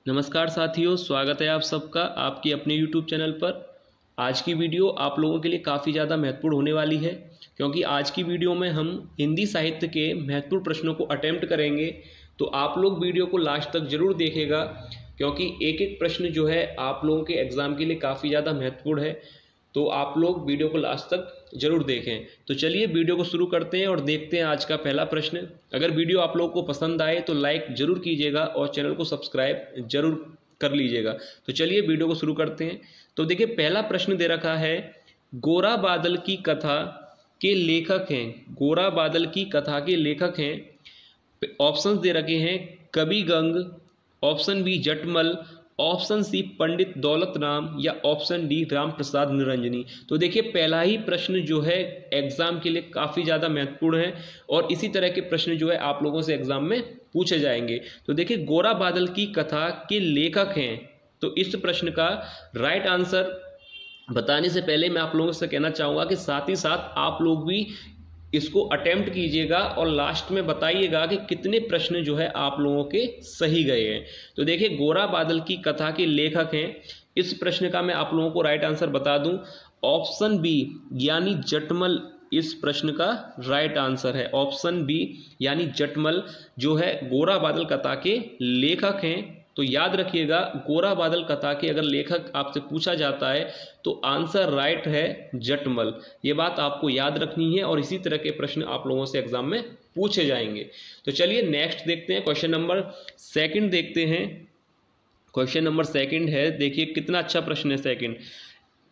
नमस्कार साथियों, स्वागत है आप सबका आपकी अपने YouTube चैनल पर। आज की वीडियो आप लोगों के लिए काफ़ी ज़्यादा महत्वपूर्ण होने वाली है, क्योंकि आज की वीडियो में हम हिंदी साहित्य के महत्वपूर्ण प्रश्नों को अटेम्प्ट करेंगे। तो आप लोग वीडियो को लास्ट तक जरूर देखेगा, क्योंकि एक एक प्रश्न जो है आप लोगों के एग्ज़ाम के लिए काफ़ी ज़्यादा महत्वपूर्ण है। तो आप लोग वीडियो को लास्ट तक जरूर देखें। तो चलिए वीडियो को शुरू करते हैं और देखते हैं आज का पहला प्रश्न। अगर वीडियो आप लोगों को पसंद आए तो लाइक जरूर कीजिएगा और चैनल को सब्सक्राइब जरूर कर लीजिएगा। तो चलिए वीडियो को शुरू करते हैं। तो देखिए, पहला प्रश्न दे रखा है, गोरा बादल की कथा के लेखक हैं। गोरा बादल की कथा के लेखक हैं। ऑप्शंस दे रखे हैं, कवि गंग, ऑप्शन बी जटमल, ऑप्शन सी पंडित दौलत राम, या ऑप्शन डी राम प्रसाद निरंजनी। तो देखिए, पहला ही प्रश्न जो है एग्जाम के लिए काफ़ी ज़्यादा महत्वपूर्ण है और इसी तरह के प्रश्न जो है आप लोगों से एग्जाम में पूछे जाएंगे। तो देखिए, गोरा बादल की कथा के लेखक हैं। तो इस प्रश्न का राइट आंसर बताने से पहले मैं आप लोगों से कहना चाहूँगा कि साथ ही साथ आप लोग भी इसको अटेम्प्ट कीजिएगा और लास्ट में बताइएगा कि कितने प्रश्न जो है आप लोगों के सही गए हैं। तो देखिए, गोरा बादल की कथा के लेखक हैं। इस प्रश्न का मैं आप लोगों को राइट आंसर बता दूं, ऑप्शन बी यानी जटमल इस प्रश्न का राइट आंसर है। ऑप्शन बी यानी जटमल जो है गोरा बादल कथा के लेखक हैं। तो याद रखिएगा, गोरा बादल कथा के अगर लेखक आपसे पूछा जाता है तो आंसर राइट है जटमल। ये बात आपको याद रखनी है और इसी तरह के प्रश्न आप लोगों से एग्जाम में पूछे जाएंगे। तो चलिए नेक्स्ट देखते हैं, क्वेश्चन नंबर सेकंड देखते हैं। क्वेश्चन नंबर सेकंड है, देखिए कितना अच्छा प्रश्न है सेकंड।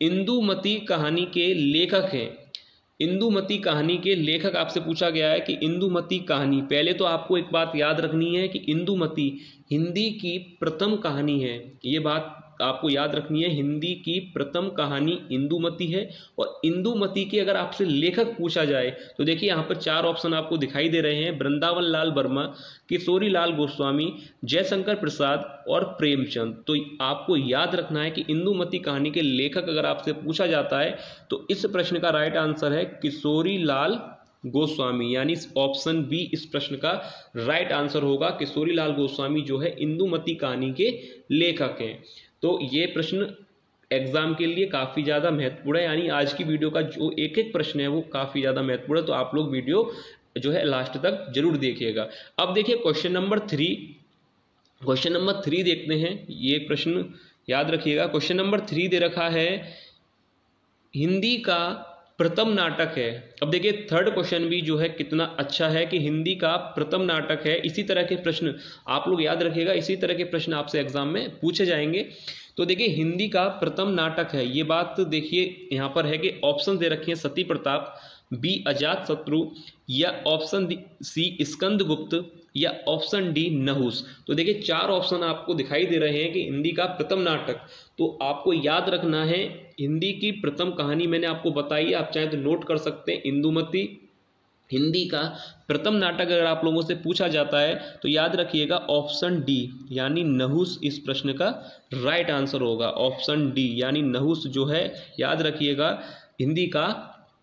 इंदुमती कहानी के लेखक हैं। इंदुमती कहानी के लेखक आपसे पूछा गया है कि इंदुमती कहानी, पहले तो आपको एक बात याद रखनी है कि इंदुमती हिंदी की प्रथम कहानी है। ये बात आपको याद रखनी है, हिंदी की प्रथम कहानी इंदुमती है। और इंदुमती के अगर आपसे लेखक पूछा जाए तो देखिए, यहाँ पर चार ऑप्शन आपको दिखाई दे रहे हैं, वृंदावन लाल वर्मा, किशोरी लाल गोस्वामी, जयशंकर प्रसाद और प्रेमचंद। तो आपको याद रखना है कि इंदुमती कहानी के लेखक अगर आपसे पूछा जाता है तो इस प्रश्न का राइट आंसर है किशोरी लाल गोस्वामी, यानी ऑप्शन बी इस प्रश्न का राइट आंसर होगा। किशोरी लाल गोस्वामी जो है इंदुमती कहानी के लेखक हैं। तो ये प्रश्न एग्जाम के लिए काफी ज्यादा महत्वपूर्ण है, यानी आज की वीडियो का जो एक एक प्रश्न है वो काफी ज्यादा महत्वपूर्ण है। तो आप लोग वीडियो जो है लास्ट तक जरूर देखिएगा। अब देखिए question number three. Question number three देखते हैं, ये प्रश्न याद रखिएगा। क्वेश्चन नंबर थ्री दे रखा है, हिंदी का प्रथम नाटक है। अब देखिए, थर्ड क्वेश्चन भी जो है कितना अच्छा है कि हिंदी का प्रथम नाटक है। इसी तरह के प्रश्न आप लोग याद रखिएगा, इसी तरह के प्रश्न आपसे एग्जाम में पूछे जाएंगे। तो देखिए, हिंदी का प्रथम नाटक है, ये बात देखिए यहाँ पर है कि ऑप्शन दे रखे हैं, सती प्रताप, बी अजात शत्रु, या ऑप्शन सी स्कंदगुप्त, या ऑप्शन डी नहुस। तो देखिए, चार ऑप्शन आपको दिखाई दे रहे हैं कि हिंदी का प्रथम नाटक। तो आपको याद रखना है, हिंदी की प्रथम कहानी मैंने आपको बताई, आप चाहे तो नोट कर सकते हैं, इंदुमती। हिंदी का प्रथम नाटक अगर आप लोगों से पूछा जाता है तो याद रखिएगा ऑप्शन डी यानी नहुस इस प्रश्न का राइट आंसर होगा। ऑप्शन डी यानी नहुस जो है, याद रखिएगा, हिंदी का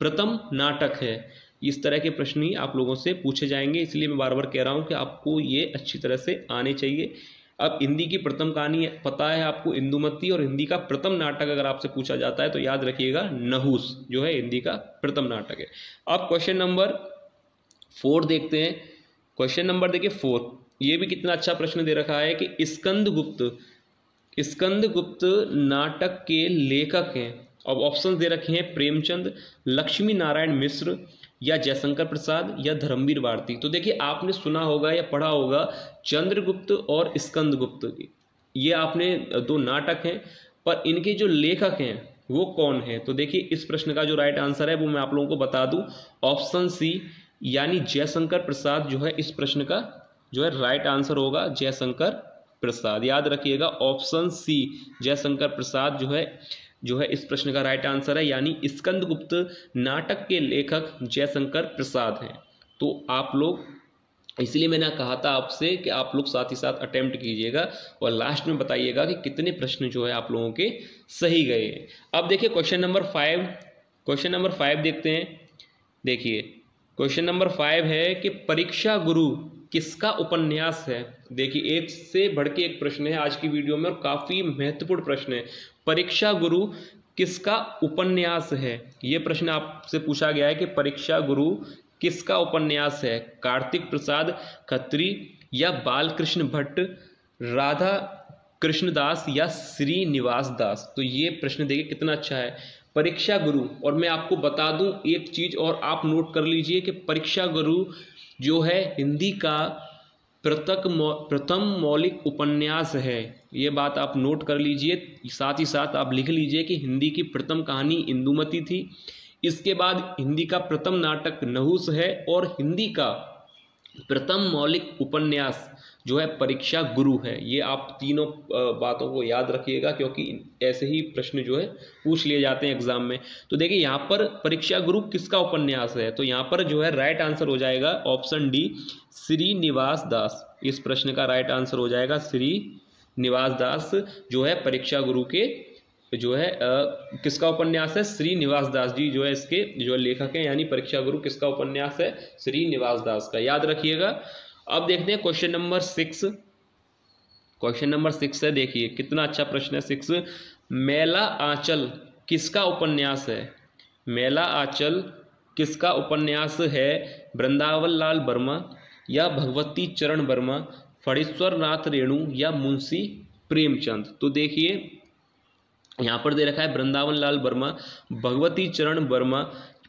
प्रथम नाटक है। इस तरह के प्रश्न ही आप लोगों से पूछे जाएंगे, इसलिए मैं बार बार कह रहा हूं कि आपको ये अच्छी तरह से आने चाहिए। अब हिंदी की प्रथम कहानी पता है आपको इंदुमती, और हिंदी का प्रथम नाटक अगर आपसे पूछा जाता है तो याद रखिएगा नहुस जो है हिंदी का प्रथम नाटक है। अब क्वेश्चन नंबर फोर देखते हैं। क्वेश्चन नंबर देखिए फोर, ये भी कितना अच्छा प्रश्न दे रखा है कि स्कंदगुप्त नाटक के लेखक हैं। अब ऑप्शन दे रखे हैं, प्रेमचंद, लक्ष्मी नारायण मिश्र, या जयशंकर प्रसाद, या धर्मवीर भारती। तो देखिए, आपने सुना होगा या पढ़ा होगा चंद्रगुप्त और स्कंदगुप्त, ये आपने दो नाटक हैं, पर इनके जो लेखक हैं वो कौन है। तो देखिए, इस प्रश्न का जो राइट आंसर है वो मैं आप लोगों को बता दूं, ऑप्शन सी यानी जयशंकर प्रसाद जो है इस प्रश्न का जो है राइट आंसर होगा, जयशंकर प्रसाद। याद रखिएगा, ऑप्शन सी जयशंकर प्रसाद जो है इस प्रश्न का राइट आंसर है, यानी स्कंदगुप्त नाटक के लेखक जयशंकर प्रसाद हैं। तो आप लोग, इसलिए मैंने कहा था आपसे कि आप लोग साथ ही साथ अटेम्प्ट कीजिएगा और लास्ट में बताइएगा कि कितने प्रश्न जो है आप लोगों के सही गए हैं। अब देखिए question number five. Question number five देखते हैं। देखिए, क्वेश्चन नंबर फाइव है कि परीक्षा गुरु किसका उपन्यास है? देखिए, एक से बढ़ के एक प्रश्न है आज की वीडियो में और काफी महत्वपूर्ण प्रश्न है। परीक्षा गुरु किसका उपन्यास है? यह प्रश्न आपसे पूछा गया है कि परीक्षा गुरु किसका उपन्यास है? कार्तिक प्रसाद खत्री या बालकृष्ण भट्ट, राधा कृष्णदास या श्रीनिवास दास? तो ये प्रश्न देखिए कितना अच्छा है, परीक्षा गुरु। और मैं आपको बता दूं एक चीज और आप नोट कर लीजिए कि परीक्षा गुरु जो है हिंदी का प्रथम मौलिक उपन्यास है। ये बात आप नोट कर लीजिए। साथ ही साथ आप लिख लीजिए कि हिंदी की प्रथम कहानी इंदुमती थी, इसके बाद हिंदी का प्रथम नाटक नहुस है और हिंदी का प्रथम मौलिक उपन्यास जो है परीक्षा गुरु है। ये आप तीनों बातों को याद रखिएगा क्योंकि ऐसे ही प्रश्न जो है पूछ लिए जाते हैं एग्जाम में। तो देखिए यहाँ पर परीक्षा गुरु किसका उपन्यास है, तो यहाँ पर जो है राइट आंसर हो जाएगा ऑप्शन डी, श्रीनिवास दास। इस प्रश्न का राइट आंसर हो जाएगा श्रीनिवास दास, जो है परीक्षा गुरु के जो है किसका उपन्यास है? श्रीनिवास दास जी जो है इसके जो लेखक हैं, यानी परीक्षा गुरु किसका उपन्यास है? श्रीनिवास दास का, याद रखिएगा। अब देखते हैं क्वेश्चन नंबर 6। क्वेश्चन नंबर 6 है, देखिए कितना अच्छा प्रश्न है 6। मेला आंचल किसका उपन्यास है? मेला आंचल किसका उपन्यास है? वृंदावन लाल वर्मा या भगवती चरण वर्मा, फणीश्वर नाथ रेणु या मुंशी प्रेमचंद? तो देखिए यहाँ पर दे रखा है वृंदावन लाल वर्मा, भगवती चरण वर्मा,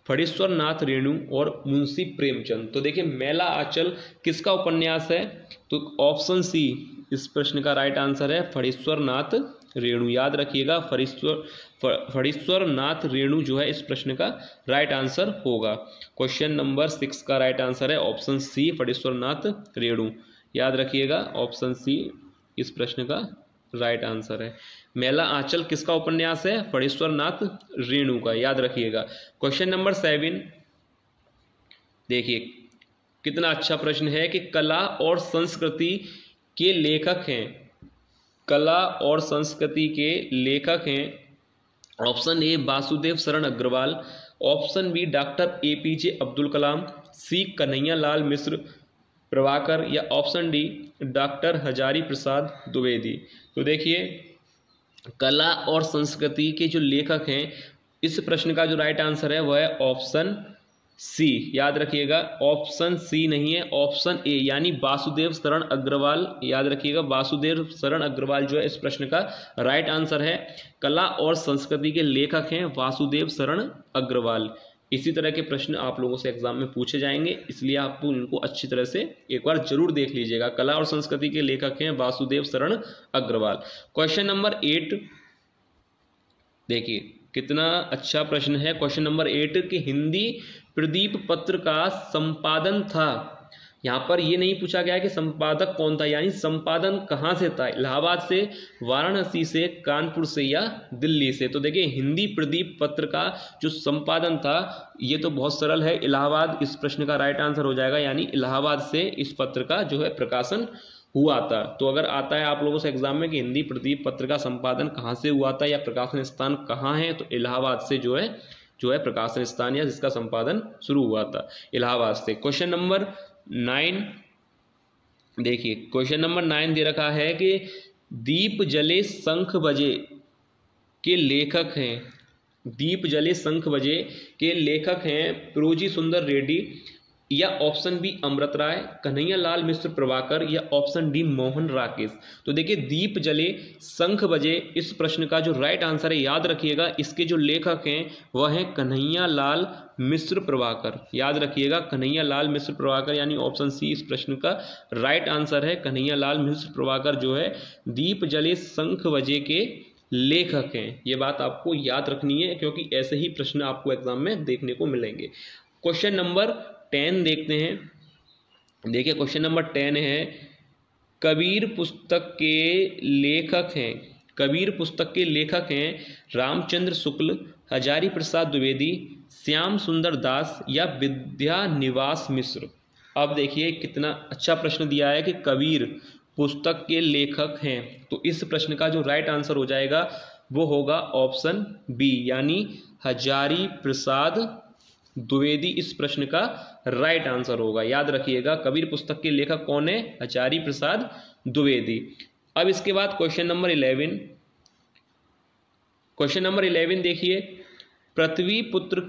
फणीश्वर नाथ रेणु और मुंशी प्रेमचंद। तो देखिए मेला आंचल किसका उपन्यास है? तो ऑप्शन सी इस प्रश्न का राइट आंसर है फणीश्वर नाथ रेणु, याद रखिएगा। फणीश्वर नाथ रेणु जो है इस प्रश्न का राइट आंसर होगा। क्वेश्चन नंबर 6 का राइट आंसर है ऑप्शन सी, फणीश्वर नाथ रेणु, याद रखिएगा। ऑप्शन सी इस प्रश्न का राइट आंसर है। मेला आंचल किसका उपन्यास है? फणीश्वर नाथ रेणु का, याद रखिएगा। क्वेश्चन नंबर 7 देखिए कितना अच्छा प्रश्न है कि कला और संस्कृति के लेखक हैं। कला और संस्कृति के लेखक हैं option A Vasudev Sharan Agrawal, option B doctor APJ Abdul Kalam, C Kanhaiya Lal Mishra Prabhakar या option D doctor Hazari Prasad Dwivedi. तो देखिए कला और संस्कृति के जो लेखक हैं, इस प्रश्न का जो राइट आंसर है वह है ऑप्शन सी, याद रखिएगा। ऑप्शन सी नहीं है, ऑप्शन ए यानी वासुदेव शरण अग्रवाल, याद रखिएगा। वासुदेव शरण अग्रवाल जो है इस प्रश्न का राइट आंसर है। कला और संस्कृति के लेखक हैं वासुदेव शरण अग्रवाल। इसी तरह के प्रश्न आप लोगों से एग्जाम में पूछे जाएंगे, इसलिए आप इनको अच्छी तरह से एक बार जरूर देख लीजिएगा। कला और संस्कृति के लेखक हैं वासुदेव शरण अग्रवाल। क्वेश्चन नंबर 8 देखिए कितना अच्छा प्रश्न है। क्वेश्चन नंबर 8 कि हिंदी प्रदीप पत्र का संपादन था। यहाँ पर ये नहीं पूछा गया कि संपादक कौन था, यानी संपादन कहाँ से था, इलाहाबाद से, वाराणसी से, कानपुर से या दिल्ली से। तो देखिए हिंदी प्रदीप पत्र का जो संपादन था ये तो बहुत सरल है, इलाहाबाद इस प्रश्न का राइट आंसर हो जाएगा, यानी इलाहाबाद से इस पत्र का जो है प्रकाशन हुआ था। तो अगर आता है आप लोगों से एग्जाम में कि हिंदी प्रदीप पत्र का संपादन कहाँ से हुआ था या प्रकाशन स्थान कहाँ है, तो इलाहाबाद से जो है प्रकाशन स्थान या जिसका संपादन शुरू हुआ था इलाहाबाद से। क्वेश्चन नंबर 9 देखिए क्वेश्चन नंबर 9 दे रखा है कि दीप जले शंख बजे के लेखक हैं। दीप जले शंख बजे के लेखक हैं प्रोजी सुंदर रेड्डी या ऑप्शन बी अमृत राय, कन्हैया लाल मिश्र प्रभाकर या ऑप्शन डी मोहन राकेश। तो देखिए दीप जले शंख बजे इस प्रश्न का जो राइट आंसर है, याद रखिएगा, इसके जो लेखक हैं वह हैं कन्हैया लाल मिश्र प्रभाकर, याद रखिएगा कन्हैया लाल मिश्र प्रभाकर, यानी ऑप्शन सी इस प्रश्न का राइट आंसर है। कन्हैया लाल मिश्र प्रभाकर जो है दीप जले शंख बजे के लेखक हैं। ये बात आपको याद रखनी है क्योंकि ऐसे ही प्रश्न आपको एग्जाम में देखने को मिलेंगे। क्वेश्चन नंबर 10 देखते हैं। देखिए क्वेश्चन नंबर 10 है कबीर पुस्तक के लेखक हैं। कबीर पुस्तक के लेखक हैं रामचंद्र शुक्ल, हजारी प्रसाद द्विवेदी, श्याम सुंदर दास या विद्यानिवास मिश्र। अब देखिए कितना अच्छा प्रश्न दिया है कि कबीर पुस्तक के लेखक हैं, तो इस प्रश्न का जो राइट आंसर हो जाएगा वो होगा ऑप्शन बी, यानी हजारी प्रसाद द्विवेदी इस प्रश्न का राइट आंसर होगा। याद रखिएगा, कबीर पुस्तक के लेखक कौन है? हजारी प्रसाद द्विवेदी। अब इसके बाद क्वेश्चन नंबर 11। क्वेश्चन नंबर 11 देखिए, पृथ्वी पुत्र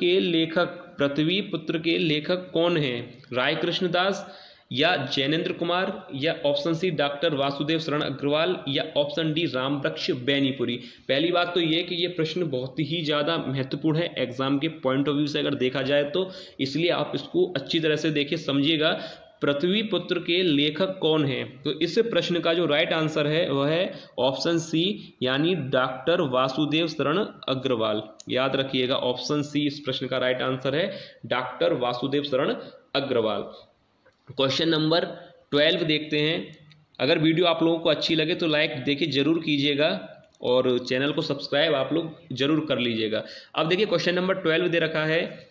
के लेखक कौन है? राय कृष्णदास या जैनेन्द्र कुमार या option C doctor Vasudev Sharan Agarwal या ऑप्शन डी रामवृक्ष बैनीपुरी। पहली बात तो ये कि ये प्रश्न बहुत ही ज़्यादा महत्वपूर्ण है एग्जाम के पॉइंट ऑफ व्यू से अगर देखा जाए तो, इसलिए आप इसको अच्छी तरह से देखिए, समझिएगा। पृथ्वी पुत्र के लेखक कौन है? तो इस प्रश्न का जो राइट आंसर है वह है ऑप्शन सी, यानी डॉक्टर वासुदेव शरण अग्रवाल। याद रखिएगा, ऑप्शन सी इस प्रश्न का राइट आंसर है, doctor Vasudev Sharan Agarwal. Question number 12 देखते हैं। अगर वीडियो आप लोगों को अच्छी लगे तो लाइक देखिए जरूर कीजिएगा और चैनल को सब्सक्राइब आप लोग जरूर कर लीजिएगा। अब देखिए क्वेश्चन नंबर 12 दे रखा है,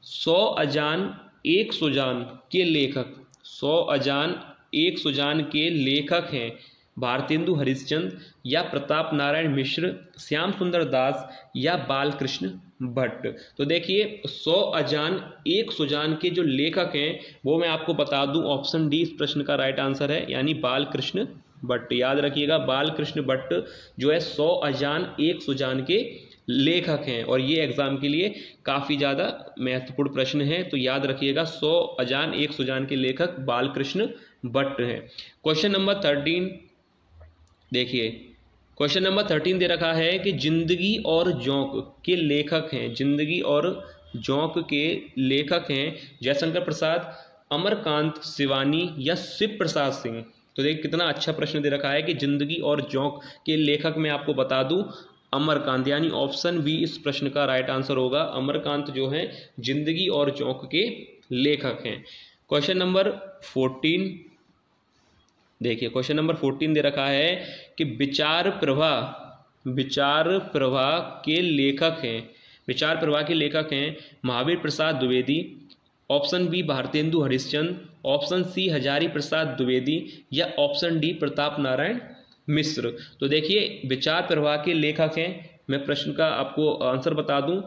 100 अजान एक सुजान के लेखक, 100 अजान एक सुजान के लेखक हैं भारतेंदु हरिश्चंद्र या प्रताप नारायण मिश्र, श्याम सुंदर दास या बालकृष्ण भट्ट। तो देखिए 100 अजान एक सुजान के जो लेखक हैं वो मैं आपको बता दूं, ऑप्शन डी इस प्रश्न का राइट आंसर है, यानी बालकृष्ण भट्ट। याद रखिएगा, बालकृष्ण भट्ट जो है 100 अजान एक सुजान के लेखक हैं और ये एग्जाम के लिए काफी ज्यादा महत्वपूर्ण प्रश्न है। तो याद रखिएगा, 100 अजान एक सुजान के लेखक बालकृष्ण भट्ट हैं। क्वेश्चन नंबर 13 देखिए, क्वेश्चन नंबर 13 दे रखा है कि जिंदगी और जोंक के लेखक हैं, जिंदगी और जोंक के लेखक हैं जयशंकर प्रसाद, अमरकांत शिवानी या शिव प्रसाद सिंह। तो देखिए कितना अच्छा प्रश्न दे रखा है कि जिंदगी और जोंक के लेखक मैं आपको बता दूं अमरकांत, यानी ऑप्शन बी इस प्रश्न का राइट आंसर होगा। अमरकांत जो है जिंदगी और जोंक के लेखक हैं। क्वेश्चन नंबर 14 देखिए, क्वेश्चन नंबर 14 दे रखा है कि विचार प्रभा के लेखक हैं, विचार प्रभा के लेखक हैं Mahavir Prasad Dwivedi, option B Bharatendu Harishchandra, option C Hazari Prasad Dwivedi या ऑप्शन डी प्रताप नारायण मिश्र। तो देखिए विचार प्रभा के लेखक हैं, मैं प्रश्न का आपको आंसर बता दूं,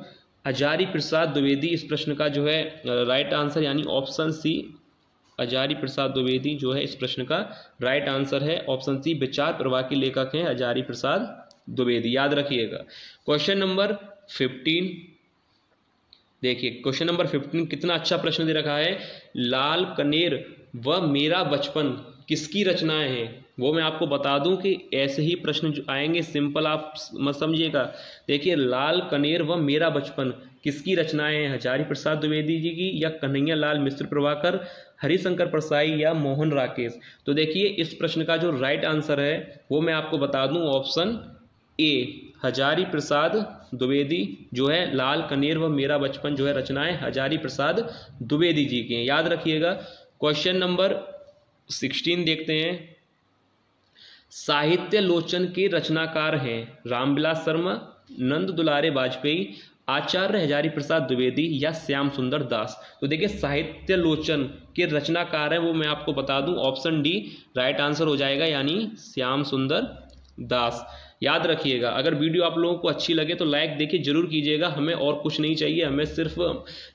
हजारी प्रसाद द्विवेदी इस प्रश्न का जो है राइट आंसर, यानी ऑप्शन सी हजारी प्रसाद द्विवेदी जो है इस प्रश्न का राइट आंसर है। ऑप्शन सी विचार प्रभा के लेखक हैं हजारी प्रसाद द्विवेदी। याद रखिएगा। क्वेश्चन नंबर 15 देखिए, क्वेश्चन नंबर 15 कितना अच्छा प्रश्न दे रखा है, लाल कनेर व मेरा बचपन किसकी रचनाएं हैं? वो मैं आपको बता दूं कि ऐसे ही प्रश्न जो आएंगे सिंपल आप मत समझिएगा। देखिए लाल कनेर व मेरा बचपन किसकी रचनाएं हैं? हजारी प्रसाद द्विवेदी जी की या कन्हैया लाल मिश्र प्रभाकर, हरिशंकर परसाई या मोहन राकेश। तो देखिए इस प्रश्न का जो राइट आंसर है वो मैं आपको बता दूं, ऑप्शन ए हजारी प्रसाद द्विवेदी जो है लाल कनेर व मेरा बचपन जो है रचनाएं हजारी प्रसाद द्विवेदी जी की हैं। याद रखिएगा। क्वेश्चन नंबर 16 देखते हैं, साहित्य लोचन के रचनाकार हैं रामविलास शर्मा, नंद दुलारे वाजपेयी, आचार्य हजारी प्रसाद द्विवेदी या श्याम सुंदर दास। तो देखिए साहित्य लोचन के रचनाकार हैं वो मैं आपको बता दूं, ऑप्शन डी राइट आंसर हो जाएगा, यानी श्याम सुंदर दास। याद रखिएगा। अगर वीडियो आप लोगों को अच्छी लगे तो लाइक देखिए जरूर कीजिएगा, हमें और कुछ नहीं चाहिए, हमें सिर्फ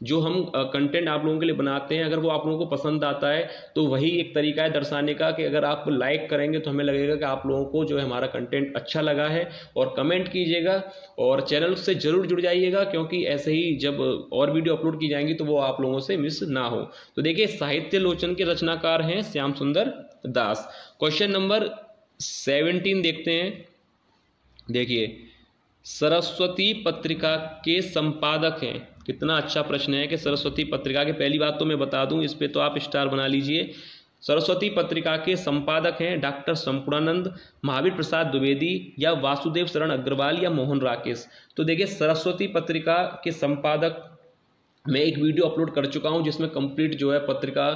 जो हम कंटेंट आप लोगों के लिए बनाते हैं अगर वो आप लोगों को पसंद आता है तो वही एक तरीका है दर्शाने का कि अगर आप लाइक करेंगे तो हमें लगेगा कि आप लोगों को जो है हमारा कंटेंट अच्छा लगा है। और कमेंट कीजिएगा और चैनल से जरूर जुड़ जाइएगा, क्योंकि ऐसे ही जब और वीडियो अपलोड की जाएंगी तो वो आप लोगों से मिस ना हो। तो देखिए साहित्य लोचन के रचनाकार हैं श्याम सुंदर दास। क्वेश्चन नंबर 17 देखते हैं। देखिए सरस्वती पत्रिका के संपादक हैं, कितना अच्छा प्रश्न है कि सरस्वती पत्रिका के, पहली बात तो मैं बता दूं इस पे तो आप स्टार बना लीजिए। सरस्वती पत्रिका के संपादक हैं डॉक्टर संपूर्णानंद, महावीर प्रसाद द्विवेदी या वासुदेव शरण अग्रवाल या मोहन राकेश। तो देखिए सरस्वती पत्रिका के संपादक मैं एक वीडियो अपलोड कर चुका हूं जिसमें कंप्लीट जो है पत्रिका